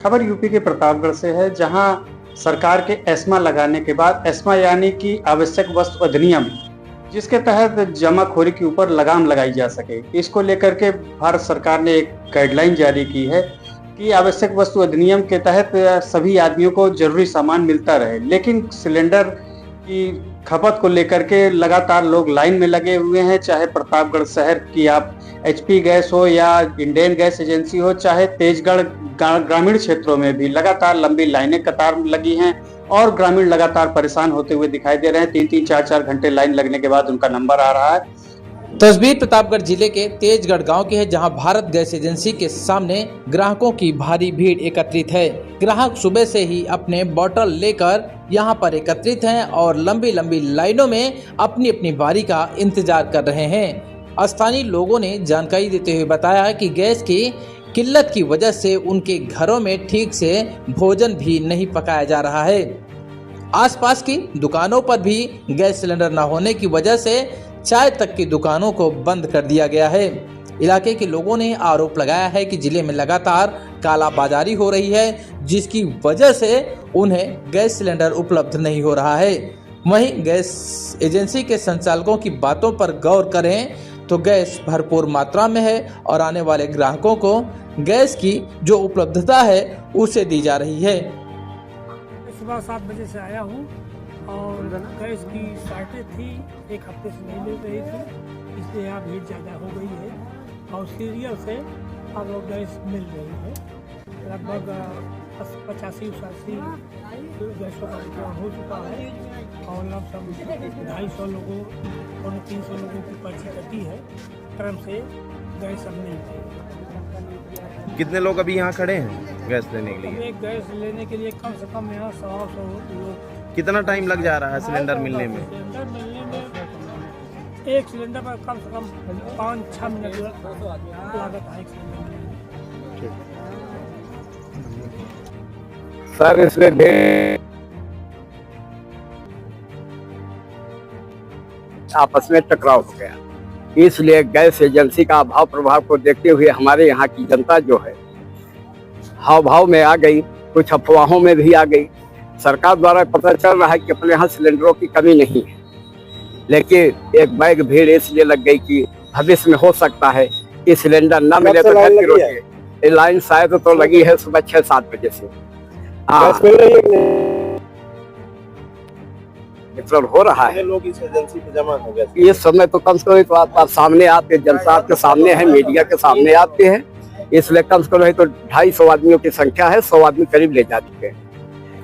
खबर यूपी के प्रतापगढ़ से है, जहां सरकार के एस्मा लगाने के बाद एस्मा यानी कि आवश्यक वस्तु अधिनियम, जिसके तहत जमाखोरी के ऊपर लगाम लगाई जा सके, इसको लेकर के भारत सरकार ने एक गाइडलाइन जारी की है कि आवश्यक वस्तु अधिनियम के तहत सभी आदमियों को जरूरी सामान मिलता रहे। लेकिन सिलेंडर की खपत को लेकर के लगातार लोग लाइन में लगे हुए हैं। चाहे प्रतापगढ़ शहर की आप HP गैस हो या इंडेन गैस एजेंसी हो, चाहे तेजगढ़ ग्रामीण क्षेत्रों में भी लगातार लंबी लाइनें कतार लगी हैं और ग्रामीण लगातार परेशान होते हुए दिखाई दे रहे हैं। 3-3, 4-4 घंटे लाइन लगने के बाद उनका नंबर आ रहा है। तस्वीर प्रतापगढ़ जिले के तेजगढ़ गांव की है, जहां भारत गैस एजेंसी के सामने ग्राहकों की भारी भीड़ एकत्रित है। ग्राहक सुबह से ही अपने बोतल लेकर यहां पर एकत्रित हैं और लंबी लंबी लाइनों में अपनी अपनी बारी का इंतजार कर रहे हैं। स्थानीय लोगों ने जानकारी देते हुए बताया कि गैस की किल्लत की वजह से उनके घरों में ठीक से भोजन भी नहीं पकाया जा रहा है। आसपास की दुकानों पर भी गैस सिलेंडर न होने की वजह से चाय तक की दुकानों को बंद कर दिया गया है। इलाके के लोगों ने आरोप लगाया है कि जिले में लगातार कालाबाजारी हो रही है, जिसकी वजह से उन्हें गैस सिलेंडर उपलब्ध नहीं हो रहा है। वहीं गैस एजेंसी के संचालकों की बातों पर गौर करें तो गैस भरपूर मात्रा में है और आने वाले ग्राहकों को गैस की जो उपलब्धता है उसे दी जा रही है। सुबह 7 बजे से आया हूँ और गैस की शॉर्टेज थी, एक हफ्ते से नहीं मिल रही थी, इसलिए यहाँ भीड़ ज़्यादा हो गई है और सीरियल से अब लोग गैस मिल रही है। लगभग 85-88 गैसों का वितरण हो चुका है और लगभग 250 लोगों और 300 लोगों की पर्ची कटी है। क्रम से गैस अब मिल रही है। कितने लोग अभी यहाँ खड़े हैं गैस लेने के लिए? एक गैस लेने के लिए कम से कम यहाँ 100 लोग। कितना टाइम लग जा रहा है सिलेंडर मिलने में? सिलेंडर मिलने में एक सिलेंडर पर कम से कम 5-6 मिनट लागत है एक सिलेंडर में। सर इसमें आपस में टकराव हो गया, इसलिए गैस एजेंसी का अभाव प्रभाव को देखते हुए हमारे यहाँ की जनता जो है हाव भाव में आ गई, कुछ अफवाहों में भी आ गई। सरकार द्वारा पता चल रहा है कि अपने यहाँ सिलेंडरों की कमी नहीं है, लेकिन एक बैग भीड़ इसलिए लग गई कि भविष्य में हो सकता है कि सिलेंडर न मिले तो घर की रोटी। लाइन शायद तो लगी है सुबह 6-7 बजे से। वितरण हो रहा है। लोग इस एजेंसी पे जमा हो गए इस समय तो कम से कम तो आप सामने आते, जनता आपके सामने है, मीडिया के सामने आते हैं, इसलिए कम से कम तो 250 आदमियों की संख्या है। 100 आदमी करीब ले जा चुके हैं।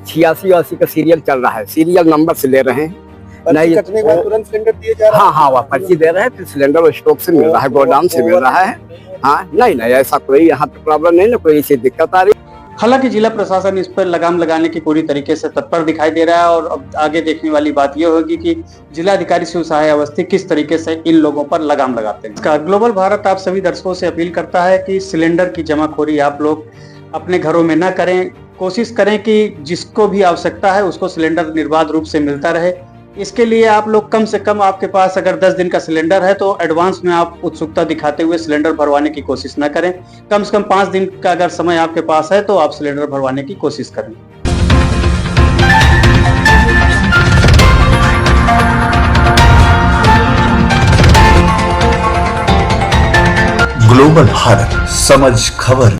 86-80 का सीरियल चल रहा है, सीरियल नंबर से ले रहे हैं। नहीं कटने के बाद तुरंत सिलेंडर दिए जा रहे हैं? हाँ, वह पर्ची दे रहे हैं, फिर सिलेंडर स्टॉक से मिल रहा है, गोदाम से मिल रहा है। हाँ, नहीं ऐसा कोई यहाँ पे प्रॉब्लम नहीं ना, कोई ऐसी दिक्कत आ रही। हालांकि जिला प्रशासन इस पर लगाम लगाने की पूरी तरीके से तत्पर दिखाई दे रहा है और अब आगे देखने वाली बात यह होगी कि जिलाधिकारी शिव सहाय अवस्थी किस तरीके से इन लोगों पर लगाम लगाते हैं। इसका ग्लोबल भारत आप सभी दर्शकों से अपील करता है कि सिलेंडर की जमाखोरी आप लोग अपने घरों में न करें। कोशिश करें कि जिसको भी आवश्यकता है उसको सिलेंडर निर्बाध रूप से मिलता रहे। इसके लिए आप लोग कम से कम, आपके पास अगर 10 दिन का सिलेंडर है तो एडवांस में आप उत्सुकता दिखाते हुए सिलेंडर भरवाने की कोशिश न करें। कम से कम 5 दिन का अगर समय आपके पास है तो आप सिलेंडर भरवाने की कोशिश करें। ग्लोबल भारत, समझ खबर।